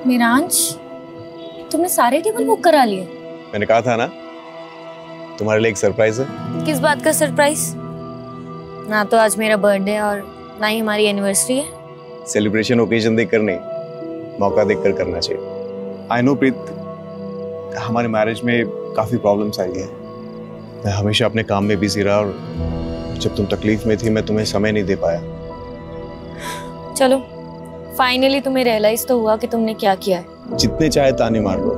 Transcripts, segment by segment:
मिरांश, तुमने सारे table book करा लिए? मैंने कहा था ना तुम्हारे लिए एक सरप्राइज है। किस बात का सरप्राइज? ना तो आज मेरा बर्थडे और ना ही हमारी एनिवर्सरी है। सेलिब्रेशन ओकेजन देखकर नहीं, मौका देखकर करना चाहिए। आई नो प्रीत, हमारे मैरिज में काफी प्रॉब्लम्स आई हैं। मैं हमेशा अपने काम में बिजी रहा और जब तुम तकलीफ में थी मैं तुम्हें समय नहीं दे पाया। चलो, फाइनली तुम्हें रियलाइज तो हुआ कि तुमने क्या किया है। जितने चाहे ताने मार लो,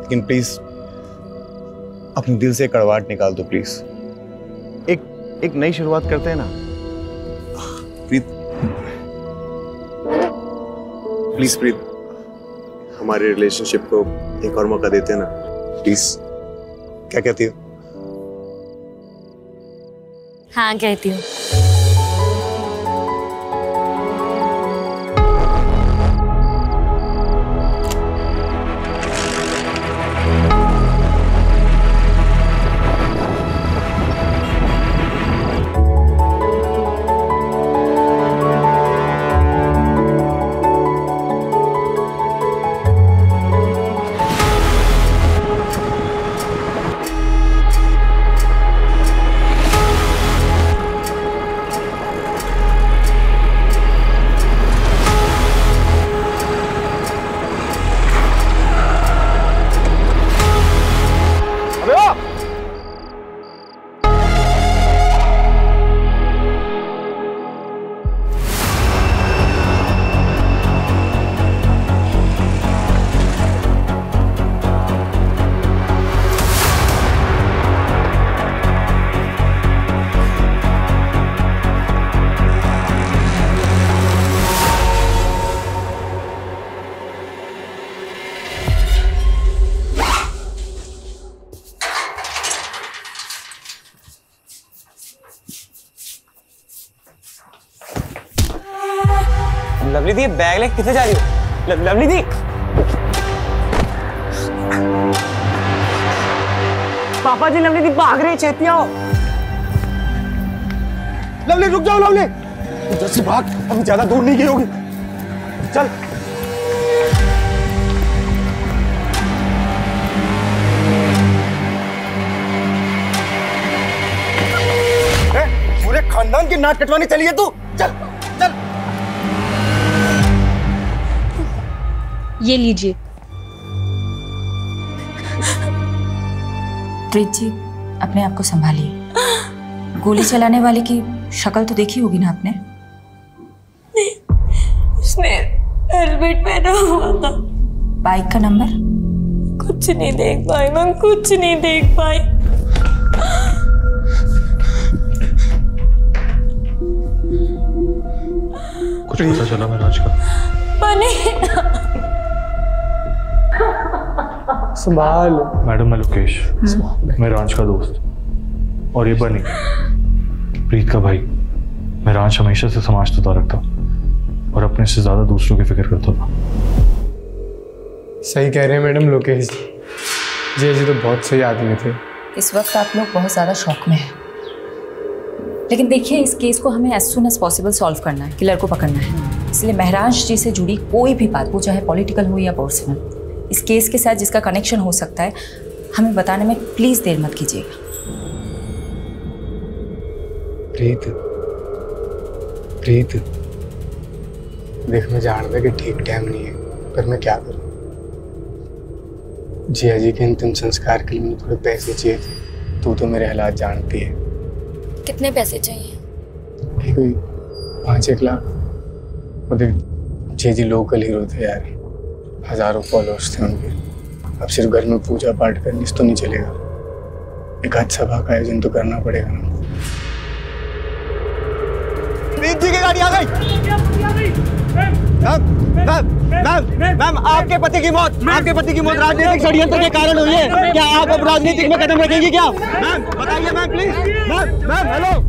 लेकिन प्लीज अपने दिल से कड़वाहट निकाल दो प्लीज। एक नई शुरुआत करते हैं ना प्रीत। प्लीज प्रीत, हमारे रिलेशनशिप को एक और मौका देते हैं ना प्लीज। क्या कहती हो? हाँ कहती हूँ। लवली दी, बैग लेके किथे जा रही हो? लवली दी, पापा जी, लवली दी भाग रही, छेती आओ। लवली रुक जाओ, लवली इधर से भाग, अभी ज्यादा दूर नहीं गई होगी। चल पूरे खानदान की नाक कटवाने चली है तू। चल चल। ये लीजिए। प्रीत जी, अपने आप को संभालिए। गोली चलाने वाले की शक्ल तो देखी होगी ना आपने? उसने हेलमेट पहना हुआ था। बाइक का नंबर? कुछ नहीं देख पाई मैं, कुछ नहीं देख पाई। कुछ पता चला मिराज का? संभाल। मैडम, मैं लोकेश, मिराज का दोस्त, और ये बनी प्रीत का भाई। मिराज हमेशा से समाज तो रखता और अपने से ज्यादा दूसरों की फिक्र करता था। सही कह रहे हैं मैडम लोकेश जी तो बहुत सही आदमी थे। इस वक्त आप लोग बहुत ज़्यादा शौक में हैं, लेकिन देखिए इस केस को हमें as soon as possible solve करना है, किलर को पकड़ना है। इसलिए महराज जी से जुड़ी कोई भी बात, वो चाहे पॉलिटिकल हो या पर्सनल, इस केस के साथ जिसका कनेक्शन हो सकता है, हमें बताने में प्लीज़ देर मत कीजिएगा। प्रीत देख, मैं जानता कि ठीक टाइम नहीं है, पर मैं क्या करूं। जिया जी के अंतिम संस्कार के लिए मुझे थोड़े पैसे चाहिए थे। तू तो मेरे हालात जानती है। कितने पैसे चाहिए? कोई 5-1 लाख। और देख, जिया जी लोकल हीरो थे यार, हजारों फॉलोअर्स थे उनके। अब सिर्फ घर में पूजा पाठ करने से तो नहीं चलेगा, एक आज सभा का आयोजन तो करना पड़ेगा ना। प्रीत जी की गाड़ी आ गई। मैम, आपके पति की मौत राजनीतिक षड्यंत्र के कारण हुई है। क्या आप अब राजनीतिक में कदम रखेंगी क्या? मैम बताइए मैम, प्लीज। Ma'am hello.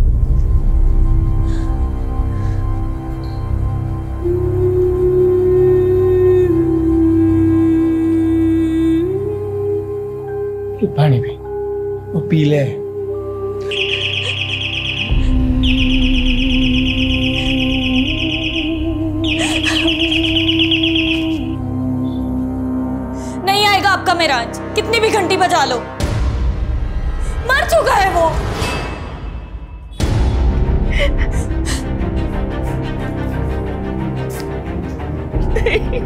पानी पी, वो पी ले। सकता मेहराज, कितनी भी घंटी बजा लो। मर चुका है वो। नहीं।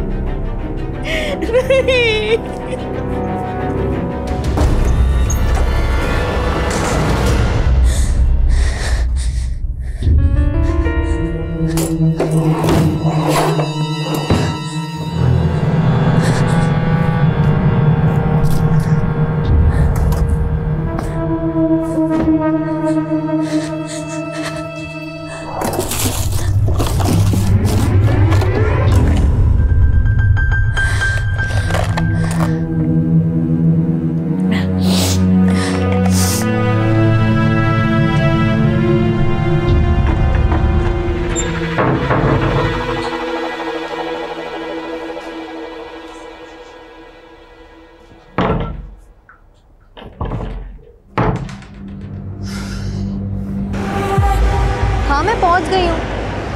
हाँ मैं पहुंच गई हूँ,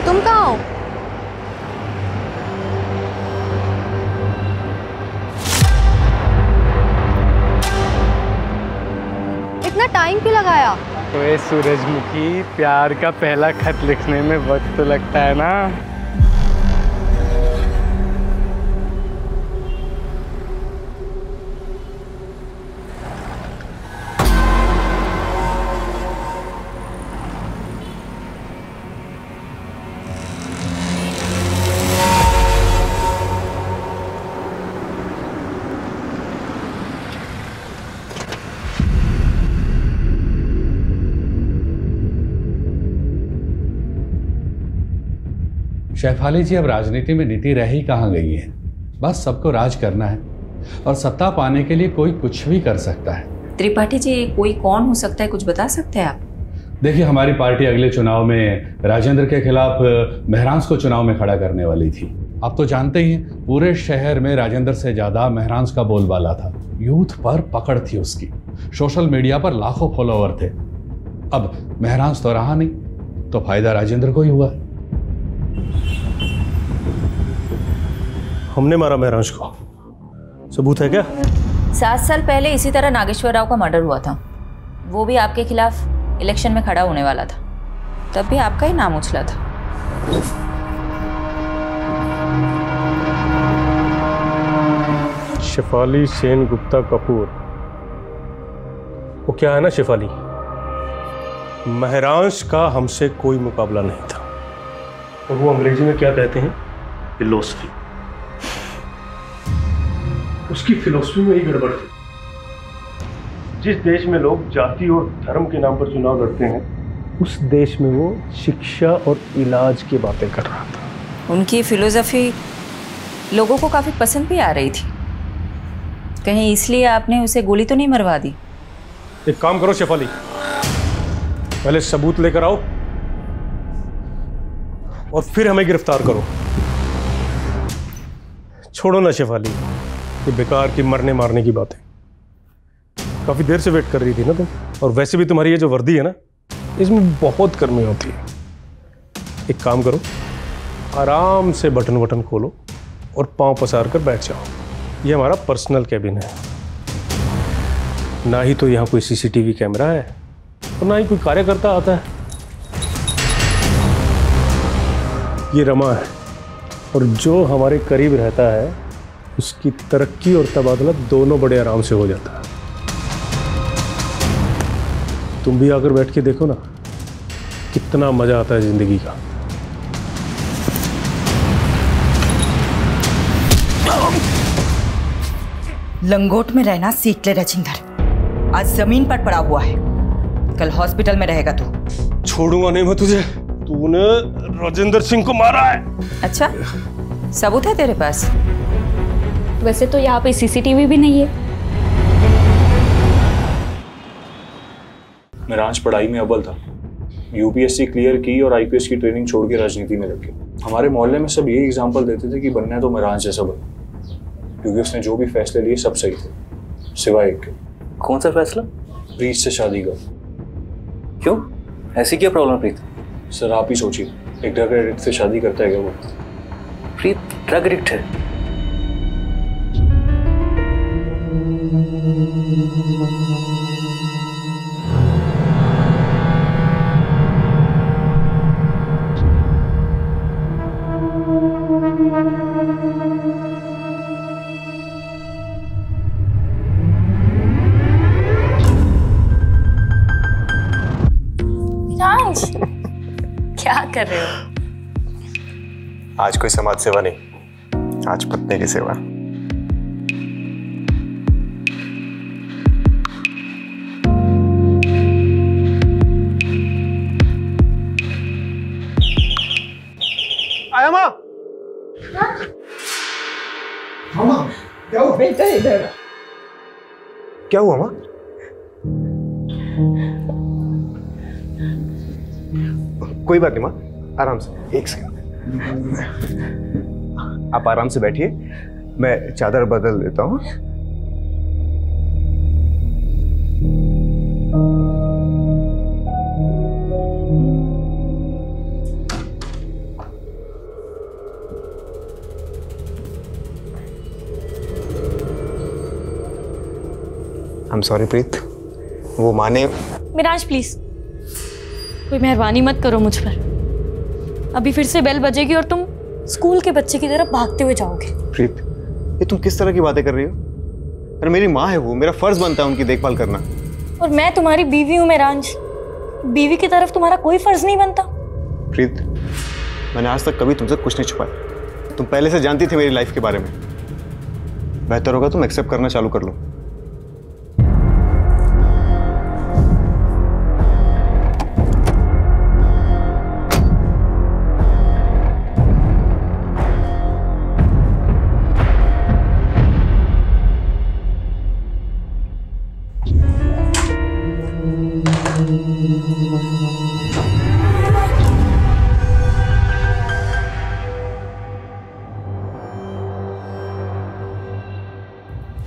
तुम कहाँ हो? इतना टाइम क्यों लगाया? ओए सूरजमुखी, प्यार का पहला खत लिखने में वक्त तो लगता है ना। शेफाली जी, अब राजनीति में नीति रह ही कहाँ गई है। बस सबको राज करना है और सत्ता पाने के लिए कोई कुछ भी कर सकता है। त्रिपाठी जी, कोई कौन हो सकता है, कुछ बता सकते हैं आप? देखिए, हमारी पार्टी अगले चुनाव में राजेंद्र के खिलाफ महरांस को चुनाव में खड़ा करने वाली थी। आप तो जानते ही हैं, पूरे शहर में राजेंद्र से ज्यादा महरांस का बोलबाला था। यूथ पर पकड़ थी उसकी, सोशल मीडिया पर लाखों फॉलोवर थे। अब महरांस तो रहा नहीं, तो फायदा राजेंद्र को ही हुआ। हमने मारा महरांस को, सबूत है क्या? 7 साल पहले इसी तरह नागेश्वर राव का मर्डर हुआ था। वो भी आपके खिलाफ इलेक्शन में खड़ा होने वाला था, तब भी आपका ही नाम उछला था। शेफाली सेन गुप्ता कपूर, वो क्या है ना शेफाली, महरांस का हमसे कोई मुकाबला नहीं था। और वो अंग्रेजी में क्या कहते हैं, फिलोसफी। उसकी फिलोसफी में ही गड़बड़ थी। जिस देश में लोग जाति और धर्म के नाम पर चुनाव लड़ते हैं, उस देश में वो शिक्षा और इलाज की बातें कर रहा था। उनकी फिलोसफी लोगों को काफी पसंद भी आ रही थी। कहीं इसलिए आपने उसे गोली तो नहीं मरवा दी? एक काम करो शेफाली, पहले सबूत लेकर आओ और फिर हमें गिरफ्तार करो। छोड़ो ना शेफाली ये बेकार की मरने मारने की बातें। काफी देर से वेट कर रही थी ना तुम, और वैसे भी तुम्हारी ये जो वर्दी है ना, इसमें बहुत गर्मी होती है। एक काम करो, आराम से बटन खोलो और पांव पसार कर बैठ जाओ। ये हमारा पर्सनल कैबिन है। ना ही तो यहाँ कोई सीसीटीवी कैमरा है और ना ही कोई कार्यकर्ता आता है। ये रमा है, और जो हमारे करीब रहता है उसकी तरक्की और तबादला दोनों बड़े आराम से हो जाता है। तुम भी आकर बैठ के देखो ना, कितना मजा आता है जिंदगी का। लंगोट में रहना सीख ले राजेंद्र, आज जमीन पर पड़ा हुआ है, कल हॉस्पिटल में रहेगा तू। छोड़ूंगा नहीं मैं तुझे, तूने राजेंद्र सिंह को मारा है। अच्छा, सबूत है तेरे पास? वैसे तो यहाँ पे सीसीटीवी भी नहीं है। महरांस पढ़ाई में अव्वल था, यूपीएससी क्लियर की और आईपीएस की ट्रेनिंग छोड़ के राजनीति में लग गया। हमारे मोहल्ले में सब यही एग्जाम्पल देते थे कि बनना है तो महरांस जैसा बन, क्योंकि उसने जो भी फैसले लिए सब सही थे, सिवाय एक के। कौन सा फैसला? प्रीत से शादी का। क्यों, ऐसी क्या प्रॉब्लम प्रीत? सर आप ही सोचिए, एक ड्रग एडिक्ट से शादी करता है क्या वो? प्रीत ड्रग एडिक्ट है? क्या कर रहे हो? आज कोई समाज सेवा नहीं, आज पत्नी की सेवा। आया माँ। मामा क्या हुआ? बेटा इधर। क्या हुआ माँ? कोई बात नहीं माँ, आराम से। एक सेकंड, आप आराम से बैठिए, मैं चादर बदल देता हूँ। आई एम सॉरी प्रीत, वो माने। मिराज प्लीज, कोई मेहरबानी मत करो मुझ पर। अभी फिर से बेल बजेगी और तुम स्कूल के बच्चे की तरफ भागते हुए जाओगे। प्रीत, ये तुम किस तरह की बातें कर रही हो? अरे मेरी माँ है वो, मेरा फर्ज बनता है उनकी देखभाल करना। और मैं तुम्हारी बीवी हूँ मेहरांज, बीवी की तरफ तुम्हारा कोई फर्ज नहीं बनता? प्रीत, मैंने आज तक कभी तुमसे कुछ नहीं छुपाया। तुम पहले से जानती थी मेरी लाइफ के बारे में। बेहतर होगा तुम एक्सेप्ट करना चालू कर लो।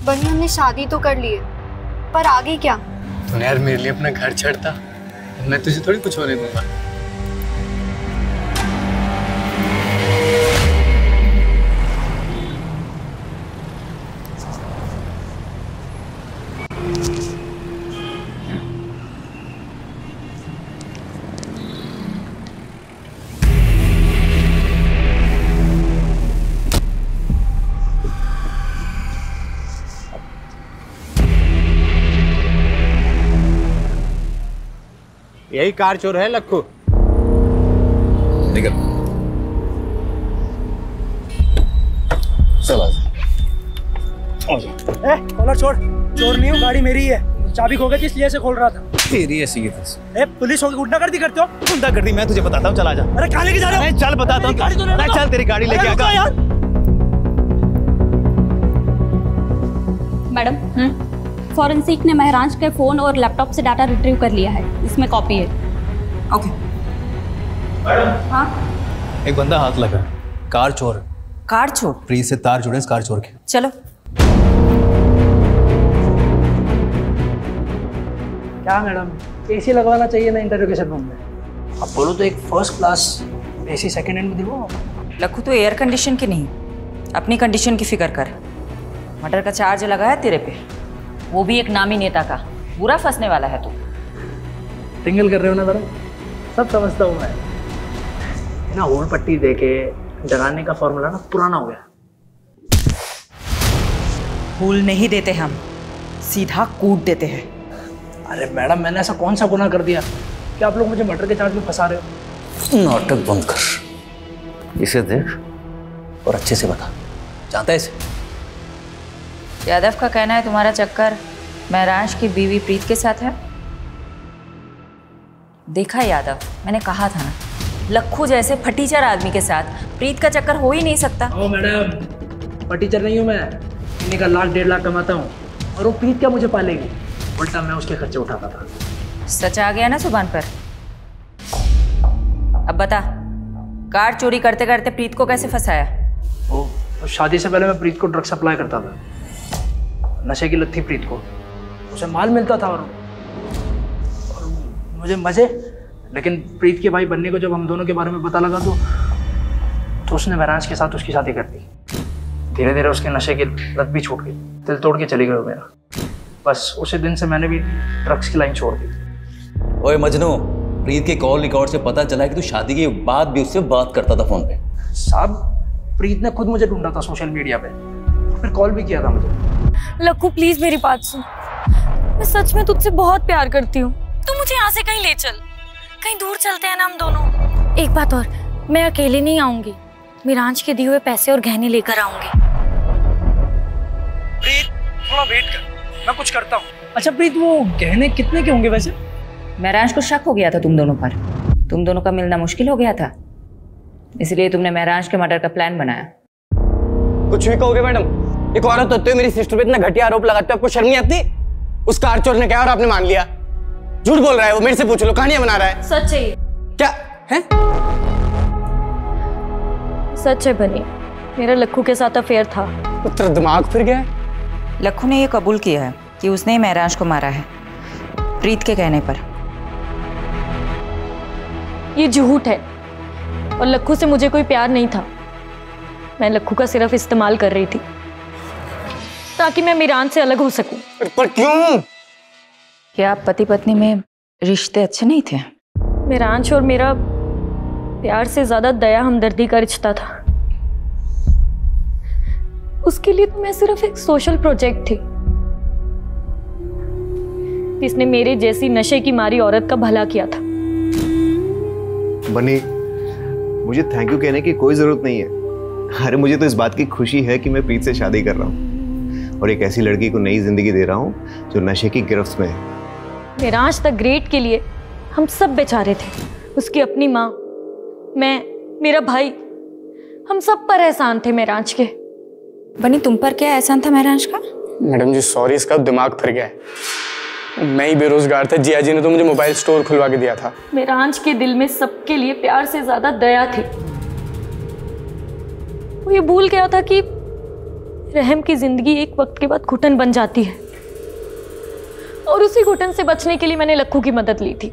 बनी हमने शादी तो कर ली है, पर आगे क्या? तूने यार मेरे लिए अपना घर छोड़ता, मैं तुझे थोड़ी कुछ होने दूंगा। यही कार चोर है लक्खू। निकल। चला कॉलर छोड़, चोर नहीं हूँ, गाड़ी मेरी है। चाबी खो गई थी इसलिए से खोल रहा था। तेरी ऐसी की पुलिस होगी गुंडागर्दी करते हो? गुंडागर्दी मैं तुझे बताता हूँ, चला जा। अरे कहाँ लेके जा रहे हो? चल बताता हूँ, चल तेरी गाड़ी लेके आगा। यार मैडम, फॉरेंसिक ने महरांज के फोन और लैपटॉप से डाटा रिट्रीव कर लिया है, इसमें कॉपी है। ओके। मैडम, हाँ एक बंदा हाथ लगा, कार चोर। कार चोर? प्रीत से तार जुड़े इस कार चोर के। चलो। क्या मैडम, एसी लगवाना चाहिए ना इंटरोगेशन रूम में? अब बोलो तो एक first class AC second hand में दिलवाओ। लखू तो एयर कंडीशन की नहीं, अपनी कंडीशन की फिक्र कर। मर्डर का चार्ज लगा है तेरे पे, वो भी एक नामी नेता का। बुरा फंसने वाला है तू। टिंगल कर रहे हो ना मैडम, सब समझता हूँ मैं। ना होल पट्टी देके डराने का फॉर्मूला ना पुराना हो गया। फूल नहीं देते हम, सीधा कूट देते हैं। अरे मैडम, मैंने ऐसा कौन सा गुनाह कर दिया कि आप लोग मुझे मर्डर के चार्ज में फंसा रहे हो? नाटक बंद कर, इसे देख और अच्छे से बता, जानता है इसे? यादव का कहना है तुम्हारा चक्कर महराज की बीवी प्रीत के साथ है। देखा यादव, मैंने कहा था ना, लक्खू जैसे फटीचर आदमी के साथ प्रीत का चक्कर हो ही नहीं सकता। ओ मैडम, फटीचर नहीं हूँ मैं, इन्हीं का 1,00,000 1,50,000 कमाता हूँ और वो प्रीत क्या मुझे पालेगी? उल्टा मैं उसके खर्चे उठाता था। सच आ गया ना जुबान पर। अब बता, कार चोरी करते करते प्रीत को कैसे फंसाया? ओ, शादी से पहले मैं प्रीत को ड्रग सप्लाई करता था। नशे की लत थी प्रीत को, उसे माल मिलता था और मुझे मजे। लेकिन प्रीत के भाई बनने को जब हम दोनों के बारे में पता लगा तो उसने महराज के साथ उसकी शादी कर दी। धीरे धीरे उसके नशे की लत भी छूट गई। दिल तोड़ के चली गई हो मेरा। बस उसी दिन से मैंने भी ड्रग्स की लाइन छोड़ दी। ओए मजनू, प्रीत के कॉल रिकॉर्ड से पता चला कि तू शादी के बाद भी उससे बात करता था फोन पे। साहब, प्रीत ने खुद मुझे ढूंढा था सोशल मीडिया पे, फिर कॉल भी किया था मुझे। लक्कू प्लीज मेरी बात सुन, मैं सच में तुझसे बहुत प्यार करती हूँ। तू मुझे यहाँ से कहीं ले चल, कहीं दूर चलते हैं ना हम दोनों। एक बात और, मैं अकेले नहीं आऊंगी, मिरांज के दिए हुए पैसे और गहने लेकर आऊंगी। प्रीत थोड़ा वेट कर, मैं कुछ करता हूँ। अच्छा प्रीत, वो गहने कितने के होंगे वैसे? महराज को शक हो गया था तुम दोनों पर, तुम दोनों का मिलना मुश्किल हो गया था, इसलिए तुमने महराज के मर्डर का प्लान बनाया। कुछ भी कहोगे मैडम, एक औरत होते हुए मेरी सिस्टर पे इतना घटिया आरोप लगाते हो, आपको शर्म नहीं आती? उस कार चोर ने क्या और आपने मान लिया? झूठ बोल रहा है वो, मेरे से पूछ लो, कहानियां बना रहा है। सच है क्या है? सच है बनी, मेरा लक्कू के साथ अफेयर था। तेरा दिमाग फिर गया? लक्कू ने यह कबूल किया है कि उसने महराज को मारा है, प्रीत के कहने पर। ये झूठ है और लक्कू से मुझे कोई प्यार नहीं था। मैं लक्कू का सिर्फ इस्तेमाल कर रही थी ताकि मैं मिरान से अलग हो सकूं। पर क्यों? क्या आप पति पत्नी में रिश्ते अच्छे नहीं थे? मिरांश और मेरा प्यार से ज्यादा दया हमदर्दी का रिश्ता था। उसके लिए तो मैं सिर्फ एक सोशल प्रोजेक्ट थी जिसने मेरे जैसी नशे की मारी औरत का भला किया था। बनी, मुझे थैंक यू कहने की कोई जरूरत नहीं है। अरे मुझे तो इस बात की खुशी है कि मैं प्रीत से शादी कर रहा हूँ और एक ऐसी लड़की को नई जिंदगी दे रहा हूँ जो नशे की गिरफ्त में है। मिरांश द ग्रेट के लिए हम सब बेचारे थे। उसकी अपनी माँ, मैं, मेरा भाई, हम सब पर एहसान थे मिरांश के। बनी, तुम पर क्या एहसान था मिरांश का? मैडम जी सॉरी, इसका दिमाग फिर गया है। मैं ही बेरोजगार था, जिया जी ने तो मुझे मोबाइल स्टोर खुलवा के दिया था। मिरांश के दिल में सबके लिए प्यार से ज्यादा दया थी। वो ये भूल गया था कि रहम की जिंदगी एक वक्त के बाद घुटन बन जाती है और उसी घुटन से बचने के लिए मैंने लक्कू की मदद ली थी।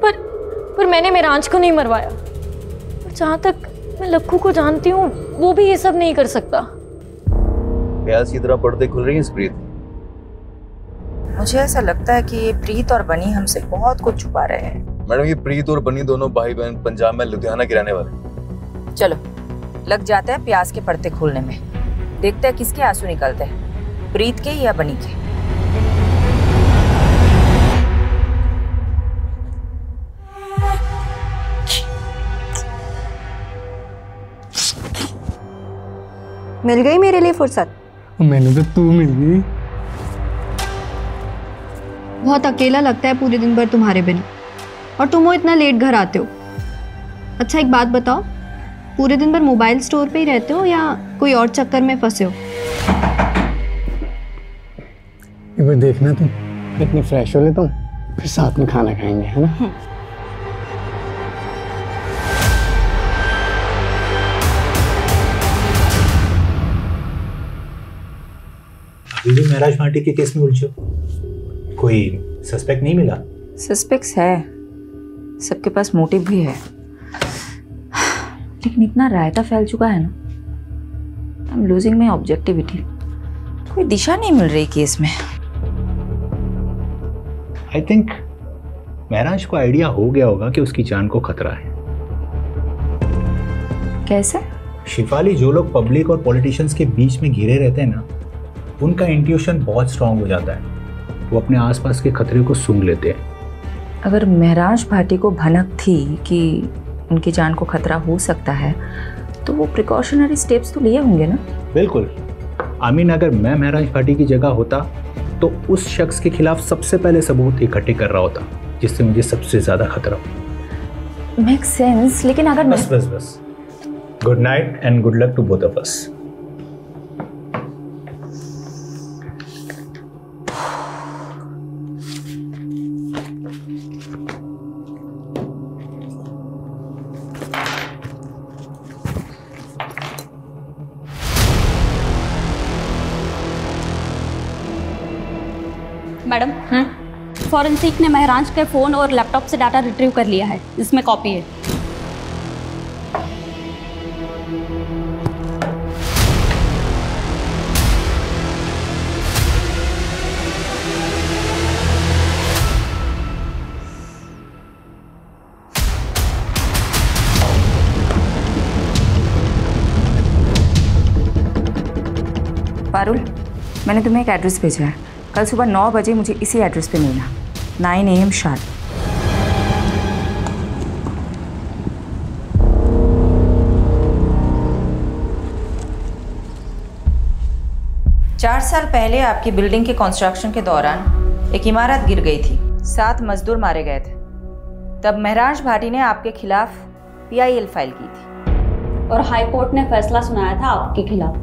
पर मैंने मिरांश को नहीं मरवाया। और जहां तक मैं लक्कू को जानती हूँ, वो भी ये सब नहीं कर सकता। प्याज की तरह पर्दे खुल रही हैं प्रीत। मुझे ऐसा लगता है कि ये प्रीत और बनी हमसे बहुत कुछ छुपा रहे हैं। मैडम, ये प्रीत और बनी दोनों भाई बहन पंजाब में लुधियाना के रहने वाले। चलो लग जाते हैं प्याज के पर्दे खोलने में, देखते हैं किसके आंसू निकलते हैं, प्रीत के या बनी के। मिल गई मेरे लिए फुर्सत? मैंने तो तू मिल गई। बहुत अकेला लगता है पूरे दिन भर तुम्हारे बिना, और तुम वो इतना लेट घर आते हो। अच्छा एक बात बताओ, पूरे दिन भर मोबाइल स्टोर पे ही रहते हो या कोई और चक्कर में फंसे हो? एक बार देखना तुम, इतनी फ्रेश हो लेता हूँ, फिर साथ में खाना खाएंगे, है ना? अभी भी महराज पार्टी के केस में उलझे हो? कोई सस्पेक्ट नहीं मिला? सस्पेक्ट्स है, सबके पास मोटिव भी है, लेकिन इतना रायता फैल चुका है ना, I am losing my objectivity. कोई दिशा नहीं मिल रही केस में। आई थिंक महराज को आइडिया हो गया होगा कि उसकी जान को खतरा है। कैसे? शिफाली, जो लोग पब्लिक और पॉलिटिशियंस के बीच में घिरे रहते हैं ना, उनका इंट्यूशन बहुत स्ट्रांग हो जाता है। वो अपने आसपास के खतरे को सूंघ लेते हैं। अगर महराज भाटी को भनक थी कि उनकी जान को खतरा हो सकता है, तो वो प्रिकॉशनरी स्टेप्स तो लिए होंगे ना? बिल्कुल। आमीन, अगर मैं महराज भाटी की जगह होता तो उस शख्स के खिलाफ सबसे पहले सबूत इकट्ठे कर रहा होता जिससे मुझे सबसे ज्यादा खतरा हो। मेक सेंस, लेकिन अगर बस good night and good luck to both of us. Madam, forensic ने महराज के फ़ोन और लैपटॉप से डाटा रिट्रीव कर लिया है, इसमें कॉपी है। पारुल, मैंने तुम्हें एक एड्रेस भेजा है। कल सुबह 9 बजे मुझे इसी एड्रेस पे मिलना, 9 AM शार्प। चार साल पहले आपकी बिल्डिंग के कंस्ट्रक्शन के दौरान एक इमारत गिर गई थी, 7 मजदूर मारे गए थे। तब महराज भाटी ने आपके खिलाफ PIL फाइल की थी और हाई कोर्ट ने फैसला सुनाया था आपके खिलाफ।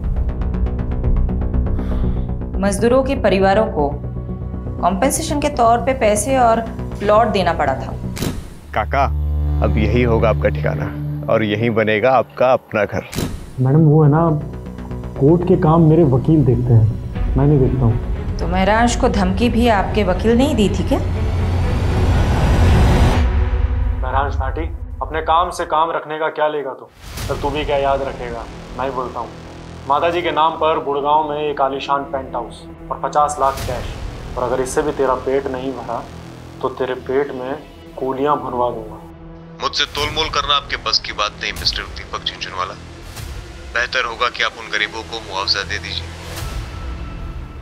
मजदूरों के परिवारों को कॉम्पेंसेशन के तौर पे पैसे और प्लॉट देना पड़ा था। काका, अब यही होगा आपका ठिकाना और यही बनेगा आपका अपना घर। मैडम वो है ना, कोर्ट के काम मेरे वकील देखते हैं, मैं नहीं देखता हूँ। तो महराज को धमकी भी आपके वकील ने ही दी थी क्या? महराज भाटी, अपने काम से काम रखने का क्या लेगा तू भी क्या याद रखेगा? मैं ही बोलता हूँ, माता जी के नाम पर गुड़गांव में एक आलीशान पेंट हाउस और 50 लाख कैश, और अगर इससे भी तेरा पेट नहीं भरा तो तेरे पेट में कूलियां भरवा दूंगा। मुझसे तोलमोल करना आपके बस की बात नहीं मिस्टर दीपक झुंझुनवाला। बेहतर होगा कि आप उन गरीबों को मुआवजा दे दीजिए।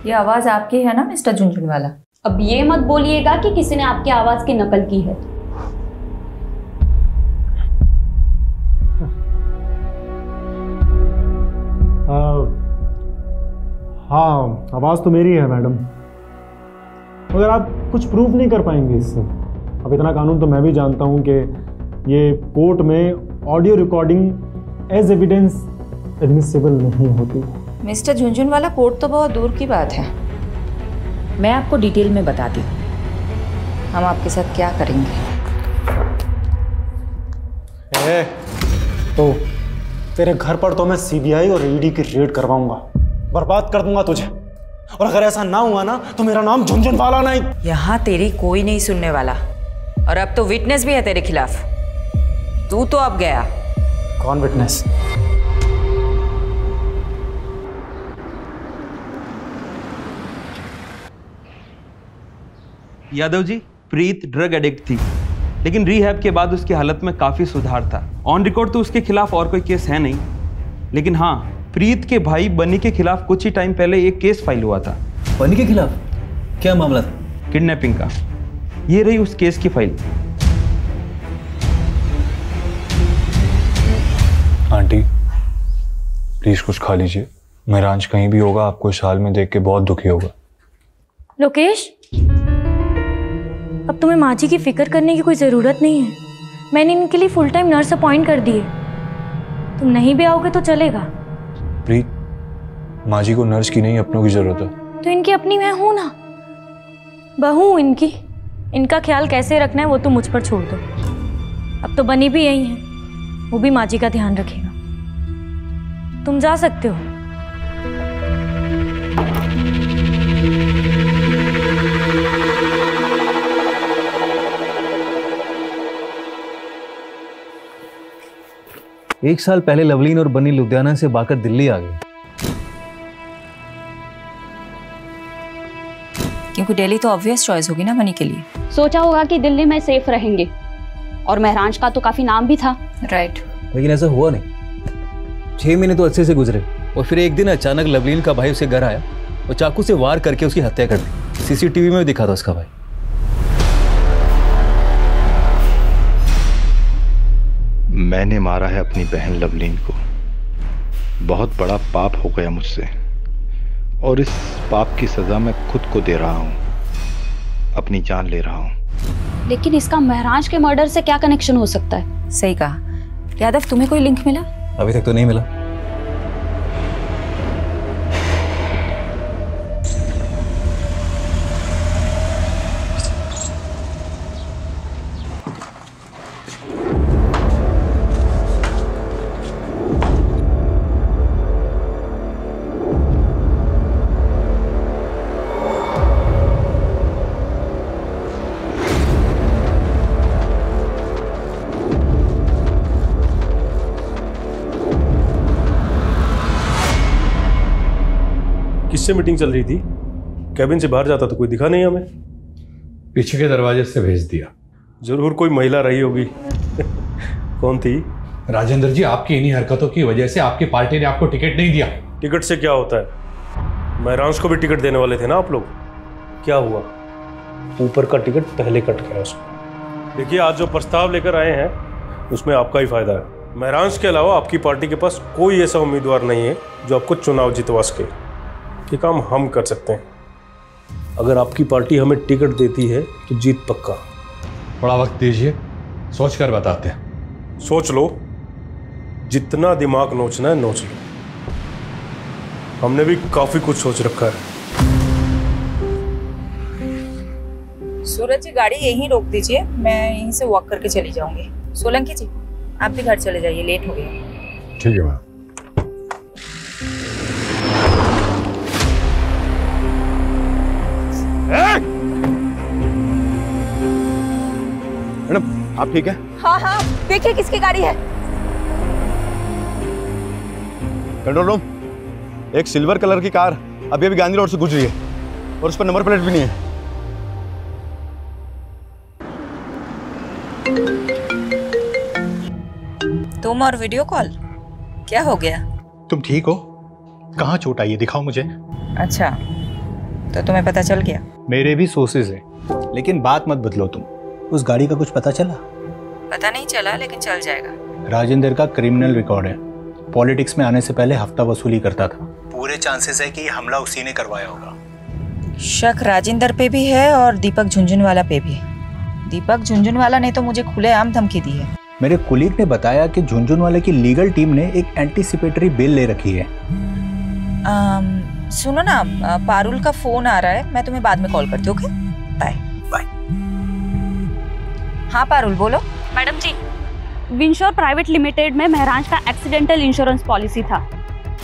ये आवाज आपकी है ना मिस्टर झुंझुनवाला? अब ये मत बोलिएगा कि किसी ने आपकी आवाज की नकल की है। हाँ, आवाज़ तो मेरी है मैडम, मगर आप कुछ प्रूफ नहीं कर पाएंगे इससे। अब इतना कानून तो मैं भी जानता हूँ कि ये कोर्ट में audio recording as evidence admissible नहीं होती। मिस्टर झुंझुनवाला, कोर्ट तो बहुत दूर की बात है, मैं आपको डिटेल में बताती हूँ हम आपके साथ क्या करेंगे। तो तेरे घर पर तो मैं CBI और ED की रेड करवाऊंगा, बर्बाद कर दूंगा तुझे, और अगर ऐसा ना हुआ ना तो मेरा नाम झुंझुनवाला नहीं। यहाँ तेरी कोई नहीं सुनने वाला, और अब तो विटनेस भी है तेरे खिलाफ। तू तो अब गया। कौन विटनेस? यादव जी, प्रीत ड्रग एडिक्ट थी, लेकिन रिहैब के बाद उसकी हालत में काफी सुधार था। ऑन रिकॉर्ड तो उसके खिलाफ और कोई केस है नहीं, लेकिन हाँ, प्रीत के भाई बनी के खिलाफ कुछ ही टाइम पहले एक केस फाइल हुआ था। बनी के खिलाफ क्या मामला था? किडनैपिंग का। ये रही उस केस की फाइल। आंटी प्लीज कुछ खा लीजिए, महराज कहीं भी होगा आपको इस हाल में देख के बहुत दुखी होगा। लोकेश, अब तुम्हें माँ जी की फिक्र करने की कोई ज़रूरत नहीं है। मैंने इनके लिए फुल टाइम नर्स अपॉइंट कर दी है। तुम नहीं भी आओगे तो चलेगा। प्रीत, माँ जी को नर्स की नहीं अपनों की ज़रूरत है। तो इनकी अपनी मैं हूँ ना, बहू हूँ इनकी। इनका ख्याल कैसे रखना है वो तो मुझ पर छोड़ दो। अब तो बनी भी यही है, वो भी माँ जी का ध्यान रखेगा। तुम जा सकते हो। एक साल पहले लवलीन और बनी लुधियाना से भागकर दिल्ली आ गई, क्योंकि दिल्ली तो ऑब्वियस चॉइस होगी ना बनी के लिए। सोचा होगा कि दिल्ली में सेफ रहेंगे, और महराज का तो काफी नाम भी था। राइट। लेकिन ऐसा हुआ नहीं। 6 महीने तो अच्छे से गुजरे, और फिर एक दिन अचानक लवलीन का भाई उसे घर आया और चाकू से वार करके उसकी हत्या कर दी। CCTV में भी दिखा था उसका भाई। मैंने मारा है अपनी बहन लवलीन को। बहुत बड़ा पाप हो गया मुझसे, और इस पाप की सजा मैं खुद को दे रहा हूँ, अपनी जान ले रहा हूँ। लेकिन इसका महराज के मर्डर से क्या कनेक्शन हो सकता है? सही कहा। यादव, तुम्हें कोई लिंक मिला? अभी तक तो नहीं मिला। किससे मीटिंग चल रही थी? कैबिन से बाहर जाता तो कोई दिखा नहीं हमें। पीछे के दरवाजे से भेज दिया। जरूर कोई महिला रही होगी। कौन थी? राजेंद्र जी, आपकी इन्हीं हरकतों की वजह से आपकी पार्टी ने आपको टिकट नहीं दिया। टिकट से क्या होता है? महराज को भी टिकट देने वाले थे ना आप लोग, क्या हुआ? ऊपर का टिकट पहले कट गया उसको। देखिए, आज जो प्रस्ताव लेकर आए हैं उसमें आपका ही फायदा है। महराज के अलावा आपकी पार्टी के पास कोई ऐसा उम्मीदवार नहीं है जो आपको चुनाव जितवा सके। ये काम हम कर सकते हैं। अगर आपकी पार्टी हमें टिकट देती है तो जीत पक्का। थोड़ा वक्त दीजिए, सोच कर बताते हैं। सोच लो, जितना दिमाग नोचना है नोच लो। हमने भी काफी कुछ सोच रखा है। सूरज जी, गाड़ी यहीं रोक दीजिए, मैं यहीं से वॉक करके चली जाऊंगी। सोलंकी जी, आप भी घर चले जाइए, लेट हो गया। ठीक है मैम। मैडम, आप ठीक है? हाँ हाँ, देखिए किसकी गाड़ी है। कंट्रोल रूम, एक सिल्वर कलर की कार अभी अभी गांधी रोड से गुजरी है और उस पर नंबर प्लेट भी नहीं है। तुम और वीडियो कॉल, क्या हो गया? तुम ठीक हो? कहाँ चोट आई है, दिखाओ मुझे। अच्छा, तो तुम्हें पता चल गया? मेरे भी सोर्सेज हैं, लेकिन बात मत बदलो तुम। उस गाड़ी का कुछ पता चला? पता नहीं चला, लेकिन चल जाएगा। राजेंद्र का क्रिमिनल रिकॉर्ड है, पॉलिटिक्स में आने से पहले हफ्ता वसूली करता था। पूरे चांसेस है कि ये हमला उसी ने करवाया होगा। शक राजेंद्र पे भी है और दीपक झुंझुनवाला पे भी। दीपक झुंझुनवाला ने तो मुझे खुलेआम धमकी दी है। मेरे कुलीग ने बताया कि झुंझुनवाले की लीगल टीम ने एक एंटीसिपेटरी बेल ले रखी है। सुनो ना, पारुल का फोन आ रहा है, मैं तुम्हें बाद में कॉल करती हूँ। Okay, bye bye. हाँ पारुल, बोलो। Madam ji, Winsure private limited में महराज का एक्सीडेंटल इंश्योरेंस पॉलिसी था।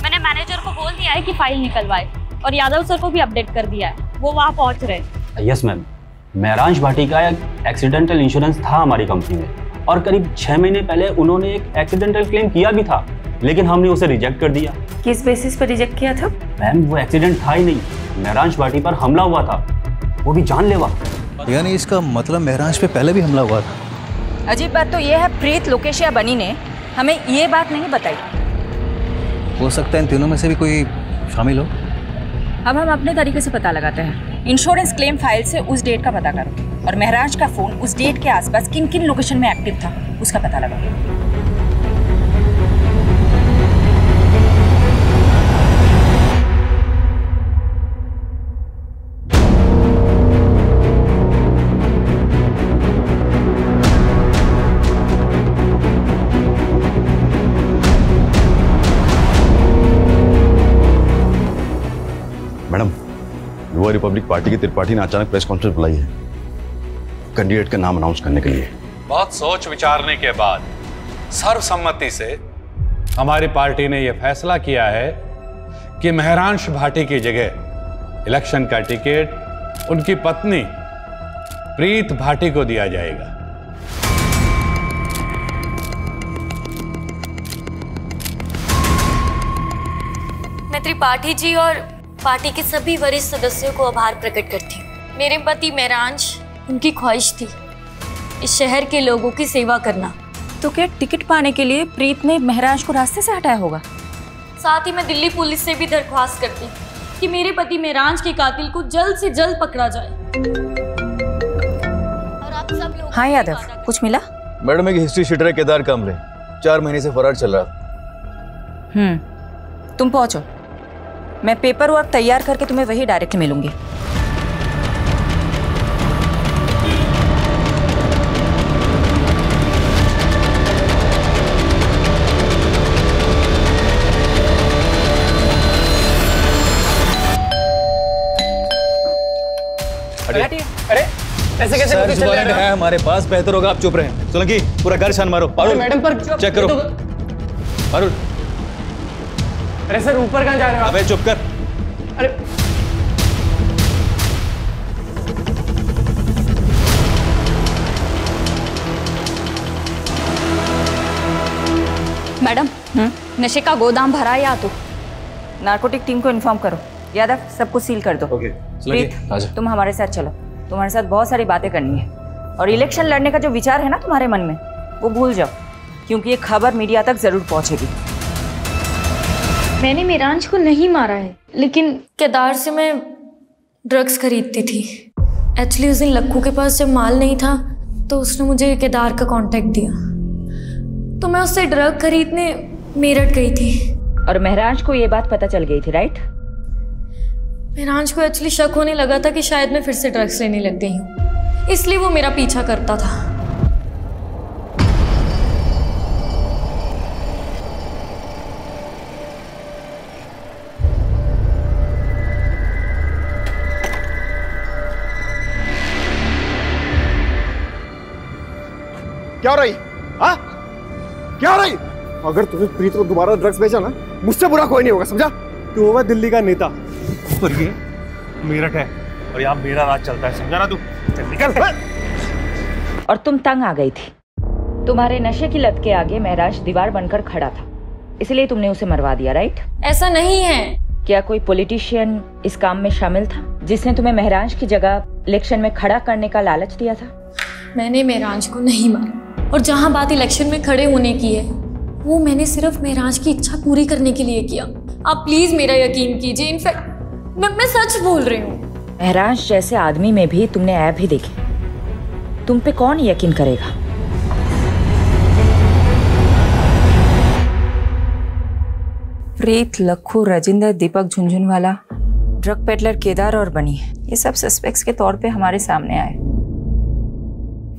मैंने मैनेजर को बोल दिया है कि फाइल निकलवाए और यादव सर को भी अपडेट कर दिया है, वो वहाँ पहुँच रहे। यस मैम, महराज भाटी का एक्सीडेंटल इंश्योरेंस था हमारी कंपनी में और करीब 6 महीने पहले उन्होंने एक एक्सीडेंटल क्लेम किया भी था, लेकिन हमने उसे रिजेक्ट कर दिया। किस बेसिस पर रिजेक्ट किया था? मैम, वो एक्सीडेंट था ही नहीं, महराज भाटी पर हमला हुआ था, वो भी जानलेवा। यानी इसका मतलब महराज पे पहले भी हमला हुआ था। अजीब बात तो ये है, प्रीत, लोकेश या बनी ने हमें ये बात नहीं बताई। हो सकता है इन तीनों में से भी कोई शामिल हो। अब हम अपने तरीके से पता लगाते हैं। इंश्योरेंस क्लेम फाइल से उस डेट का पता करो और महराज का फोन उस डेट के आसपास किन किन लोकेशन में एक्टिव था उसका पता लगाओ। मैडम, युवा रिपब्लिक पार्टी की त्रिपाठी ने अचानक प्रेस कॉन्फ्रेंस बुलाई है कैंडिडेट का नाम अनाउंस करने के लिए। बहुत सोच विचारने के बाद सर्वसम्मति से हमारी पार्टी ने यह फैसला किया है कि महरांश भाटी की जगह इलेक्शन का टिकट उनकी पत्नी प्रीत भाटी को दिया जाएगा। मैं त्रिपाठी जी और पार्टी के सभी वरिष्ठ सदस्यों को आभार प्रकट करती हूँ। मेरे पति महरांश, उनकी ख्वाहिश थी इस शहर के लोगों की सेवा करना। तो क्या टिकट पाने के लिए प्रीत ने महराज को रास्ते से हटाया होगा? साथ ही मैं दिल्ली पुलिस से भी दरख्वास्त करती कि मेरे पति महराज के कातिल को जल्द से जल्द पकड़ा जाए। और आप सब लोग। हाँ यादव, कुछ मिला? मैडम, एक हिस्ट्री शीटर है केदार कामले, 4 महीने से फरार चल रहा था। तुम पहुंचो, मैं पेपर वर्क तैयार करके तुम्हें वही डायरेक्ट मिलूंगी। अरे ऐसे कैसे सर्च वारंट है हमारे पास, बेहतर होगा आप चुप रहें। सोलंकी, पूरा घर छान मारो। पारुल, मैडम पर चेक करो। पारुल, अरे सर, ऊपर कहाँ जा रहे हो? अबे चुप कर। अरे मैडम, नशे का गोदाम भरा या तो? नार्कोटिक टीम को इन्फॉर्म करो। यादव, सब कुछ सील कर दो। ओके, तुम हमारे साथ चलो, तुम्हारे साथ बहुत सारी बातें करनी है। और इलेक्शन लड़ने का जो विचार है ना तुम्हारे मन में, वो भूल जाओ, क्योंकि ये खबर मीडिया तक जरूर पहुंचेगी। मैंने मेरांश को नहीं मारा है, लेकिन केदार से मैं ड्रग्स खरीदती थी। एक्चुअली उस दिन लक्कू के पास जब माल नहीं था तो उसने मुझे केदार का कांटेक्ट दिया, तो मैं उससे ड्रग खरीदने मेरठ गई थी। और मेहरांश को ये बात पता चल गई थी, राइट? मेहरांश को एक्चुअली शक होने लगा था कि शायद मैं फिर से ड्रग्स लेने लग गई हूँ, इसलिए वो मेरा पीछा करता था। क्या हो रही? हाँ? क्या हो रही? अगर तुझे प्रीत को दोबारा ड्रग्स बेचा ना, मुझसे बुरा कोई नहीं होगा, समझा? तू होगा दिल्ली का नेता और ये मेरठ है और यहाँ मेरा राज चलता है, समझा ना तू? चल निकल। और तुम तंग आ गई थी। तुम्हारे नशे की लत के आगे मेहरांश दीवार बनकर खड़ा था, इसलिए तुमने उसे मरवा दिया, राइट? ऐसा नहीं है। क्या कोई पॉलिटिशियन इस काम में शामिल था जिसने तुम्हें मेहरांश की जगह इलेक्शन में खड़ा करने का लालच दिया था? मैंने मेहरांश को नहीं मारा, और जहां बात इलेक्शन में खड़े होने की है वो मैंने सिर्फ मेहरांश की इच्छा पूरी करने के लिए किया। आप प्लीज मेरा यकीन कीजिए, इनफैक्ट मैं सच बोल रही हूँ। मेहरांश जैसे आदमी में भी तुमने ऐब ही देखे, तुम पे कौन यकीन करेगा? प्रीत, लक्कू, राजेंद्र, दीपक झुंझुनवाला, ड्रग पेडलर केदार और बनी, ये सब सस्पेक्ट्स के तौर पे हमारे सामने आए,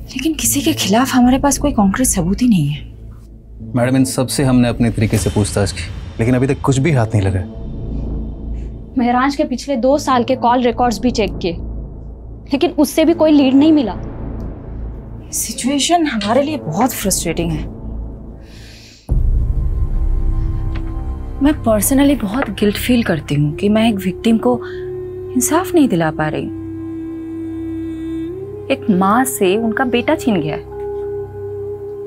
लेकिन किसी के खिलाफ हमारे पास कोई कॉन्क्रीट सबूत ही नहीं है। मैडम, इन सब से हमने अपने तरीके से पूछताछ की, लेकिन अभी तक कुछ भी हाथ नहीं लगा। मेहरांश के पिछले 2 साल के कॉल रिकॉर्ड्स भी चेक किए, लेकिन उससे भी कोई लीड नहीं मिला। सिचुएशन हमारे लिए बहुत फ्रस्ट्रेटिंग है। मैं पर्सनली बहुत गिल्ट फील करती हूँ कि मैं एक विक्टिम को इंसाफ नहीं दिला पा रही। एक माँ से उनका बेटा छीन गया है,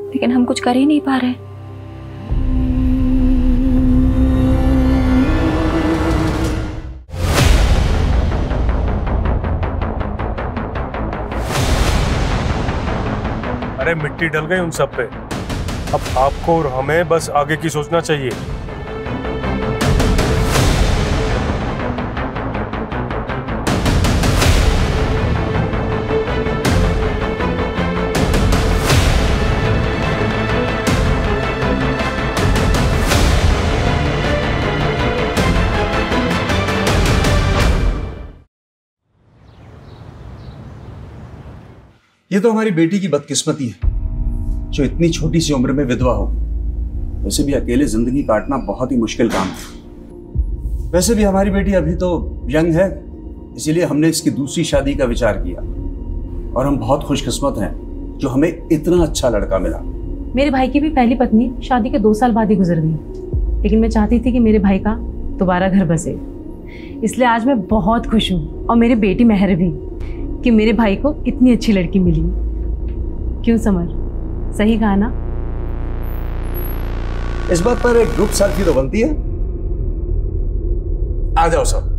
लेकिन हम कुछ कर ही नहीं पा रहे। अरे मिट्टी डल गई उन सब पे, अब आपको और हमें बस आगे की सोचना चाहिए। ये तो हमारी बेटी की बदकिस्मती है जो इतनी छोटी सी उम्र में विधवा हो। वैसे भी अकेले जिंदगी काटना बहुत ही मुश्किल काम है। वैसे भी हमारी बेटी अभी तो यंग है, इसीलिए हमने इसकी दूसरी शादी का विचार किया, और हम बहुत खुशकिस्मत हैं जो हमें इतना अच्छा लड़का मिला। मेरे भाई की भी पहली पत्नी शादी के 2 साल बाद ही गुजर गई, लेकिन मैं चाहती थी कि मेरे भाई का दोबारा घर बसे, इसलिए आज मैं बहुत खुश हूँ, और मेरी बेटी मेहर भी, कि मेरे भाई को इतनी अच्छी लड़की मिली। क्यों समर, सही कहा ना? इस बात पर एक ग्रुप सेल्फी तो बनती है। आ जाओ सब।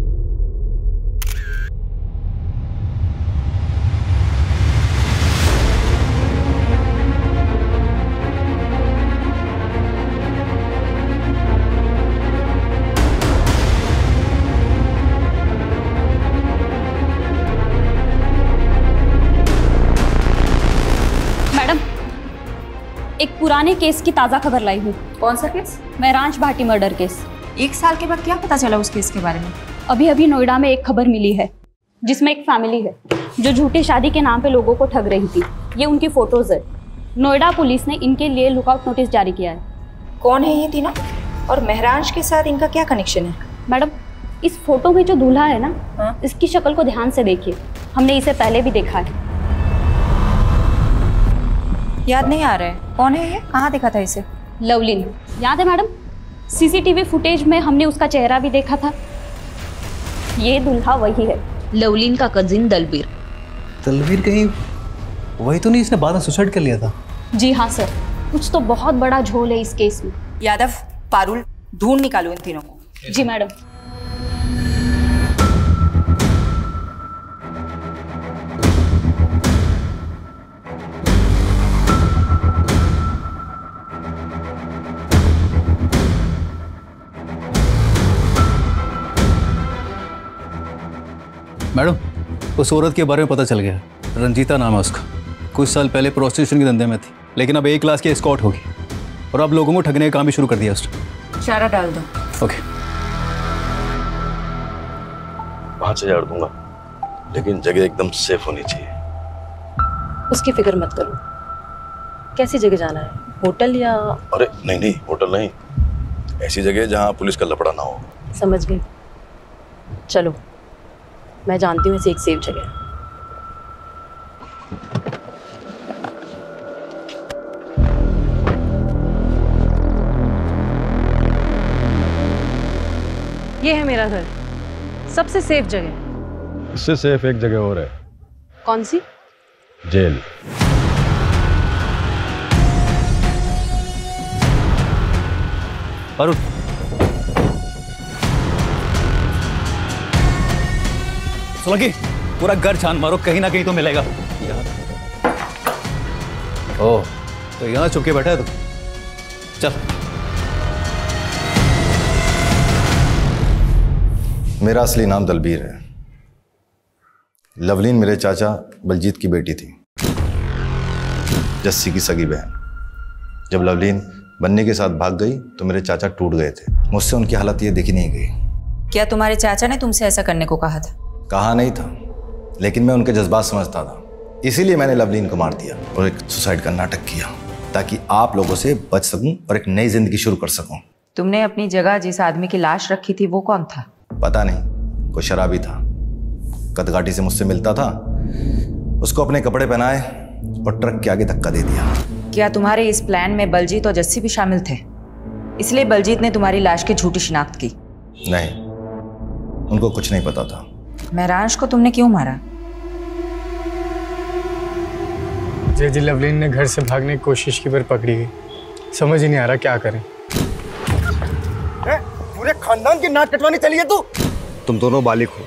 एक पुराने केस की ताज़ा खबर लाई हूँ। कौन सा case? Mehransh Bhati murder case. 1 साल के बाद क्या पता चला उस केस के बारे में? अभी अभी नोएडा में एक खबर मिली है जिसमें एक फैमिली है जो झूठी शादी के नाम पे लोगों को ठग रही थी। ये उनकी फोटोज है। नोएडा पुलिस ने इनके लिए लुकआउट नोटिस जारी किया है। कौन है ये तीनों, और मेहरांश के साथ इनका क्या कनेक्शन है? मैडम, इस फोटो में जो दूल्हा है ना, इसकी शक्ल को ध्यान से देखिए। हमने इसे पहले भी देखा है। याद नहीं आ रहा है, कौन है ये? कहाँ देखा था इसे? लवलीन, याद है मैडम? सीसीटीवी फुटेज में हमने उसका चेहरा भी देखा था। ये दूल्हा वही है, लवलीन का कजिन दलबीर। दलबीर कहीं वही तो नहीं इसने बाद में सुसाइड कर लिया था? जी हाँ सर, कुछ तो बहुत बड़ा झोल है इस केस में। यादव, पारुल, ढूंढ निकालो इन तीनों को। जी मैडम। मैडम, उस औरत के बारे में पता चल गया। रंजीता नाम है उसका। कुछ साल पहले प्रोस्टिट्यूशन के धंधे में थी, लेकिन अब A क्लास की एस्कॉर्ट होगी और अब लोगों को ठगने का काम भी शुरू कर दिया उसने। चारा डाल दो। ओके। 5,000 दूंगा, लेकिन जगह एकदम सेफ होनी चाहिए। उसकी फिक्र मत करो। कैसी जगह जाना है, होटल या? अरे नहीं नहीं, होटल नहीं, ऐसी जगह जहाँ पुलिस का लफड़ा ना हो। समझ गई। चलो, मैं जानती हूँ ऐसी एक सेफ जगह। ये है मेरा घर, सबसे सेफ जगह। इससे सेफ एक जगह और है। कौन सी? जेल। अरुण, सोलंकी, पूरा घर छान मारो, कहीं ना कहीं तो मिलेगा। ओह, तो यहाँ छुप के बैठा है तू? चल। मेरा असली नाम दलबीर है। लवलीन मेरे चाचा बलजीत की बेटी थी, जस्सी की सगी बहन। जब लवलीन बन्नी के साथ भाग गई तो मेरे चाचा टूट गए थे। मुझसे उनकी हालत ये देखी नहीं गई। क्या तुम्हारे चाचा ने तुमसे ऐसा करने को कहा था? कहा नहीं था, लेकिन मैं उनके जज्बात समझता था। इसीलिए मैंने लवलीन को मार दिया और एक सुसाइड का नाटक किया, ताकि आप लोगों से बच सकूं और एक नई जिंदगी शुरू कर सकूं। तुमने अपनी जगह जिस आदमी की लाश रखी थी वो कौन था? पता नहीं, कोई शराबी था, कदगाटी से मुझसे मिलता था। उसको अपने कपड़े पहनाए और ट्रक के आगे धक्का दे दिया। क्या तुम्हारे इस प्लान में बलजीत और जस्सी भी शामिल थे? इसलिए बलजीत ने तुम्हारी लाश की झूठी शिनाख्त की? नहीं, उनको कुछ नहीं पता था। महराज को तुमने क्यों मारा? जी लवलीन ने घर से भागने की कोशिश की पर पकड़ी गई। समझ ही नहीं आ रहा क्या करें। पूरे खानदान की नाक कटवानी चली है तू। तुम दोनों बालिग हो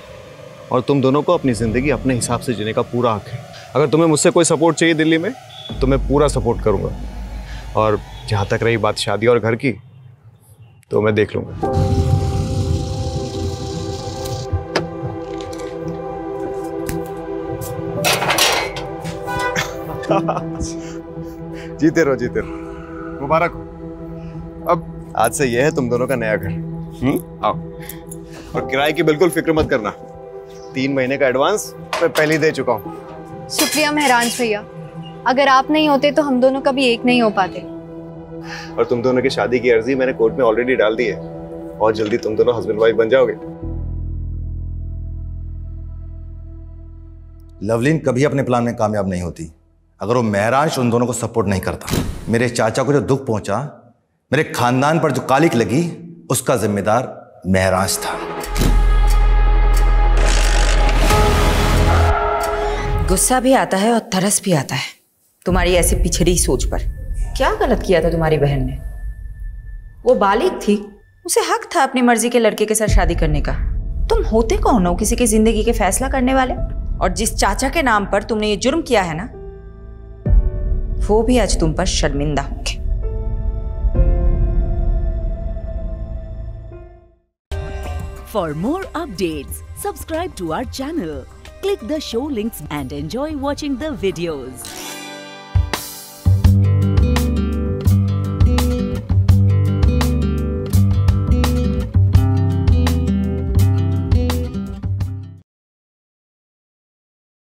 और तुम दोनों को अपनी जिंदगी अपने हिसाब से जीने का पूरा हक है। अगर तुम्हें मुझसे कोई सपोर्ट चाहिए दिल्ली में तो मैं पूरा सपोर्ट करूंगा। और जहां तक रही बात शादी और घर की, तो मैं देख लूंगा। जीते रहो, जीते रहो, मुबारक हो। अब आज से यह है तुम दोनों का नया घर। आओ। और किराए की बिल्कुल फिक्र मत करना, 3 महीने का एडवांस मैं पहले दे चुका हूँ। शुक्रिया महराज भैया, अगर आप नहीं होते तो हम दोनों कभी एक नहीं हो पाते। और तुम दोनों की शादी की अर्जी मैंने कोर्ट में ऑलरेडी डाल दी है और जल्दी तुम दोनों हस्बैंड वाइफ बन जाओगे। लवलीन कभी अपने प्लान में कामयाब नहीं होती अगर वो महराज उन दोनों को सपोर्ट नहीं करता। मेरे चाचा को जो दुख पहुंचा, मेरे खानदान पर जो कालिक लगी, उसका जिम्मेदार महराज था। गुस्सा भी आता है और तरस भी आता है तुम्हारी ऐसी पिछड़ी सोच पर। क्या गलत किया था तुम्हारी बहन ने? वो बालिग थी, उसे हक था अपनी मर्जी के लड़के के साथ शादी करने का। तुम होते कौन हो किसी की जिंदगी के फैसला करने वाले? और जिस चाचा के नाम पर तुमने ये जुर्म किया है ना, वो भी आज तुम पर शर्मिंदा होंगे। For more updates, subscribe to our channel, click the show links and enjoy watching the videos.